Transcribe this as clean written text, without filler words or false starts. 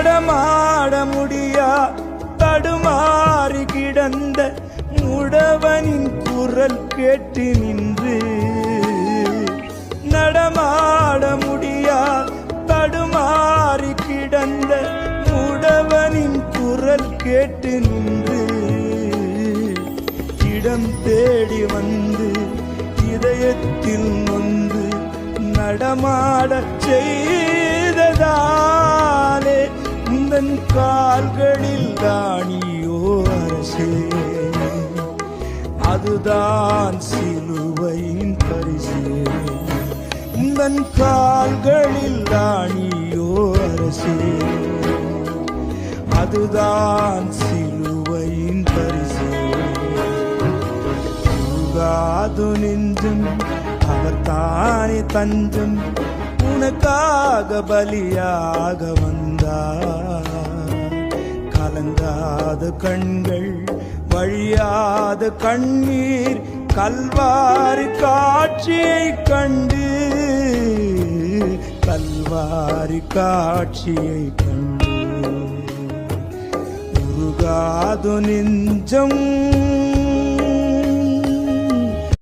நடமாட முடியா தடுமாறி கிடந்த முடவனின் குரல் கேட்டு நின்று, நடமாட முடியா தடுமாறி கிடந்த முடவனின் குரல் கேட்டு நின்று, இடம் தேடி வந்து இதயத்தில் நொந்து நடமாட செய்ததாலே உந்தன் கால்களில் தானியோ அரசே, அதுதான் சிலுவையின் பரிசே. உந்தன் கால்களில் தானியோ அரசே, அதுதான் சிலுவையின் பரிசே. உருகாது நெஞ்சம் அவர் தானே தஞ்சம், உனக்காக பலியாக வந்தார். கலங்காத கண்கள் வழியாத கண்ணீர் கல்வாரி காட்சியை கண்டு, கல்வாரி காட்சியை கண்டு. உருகாது நெஞ்சம்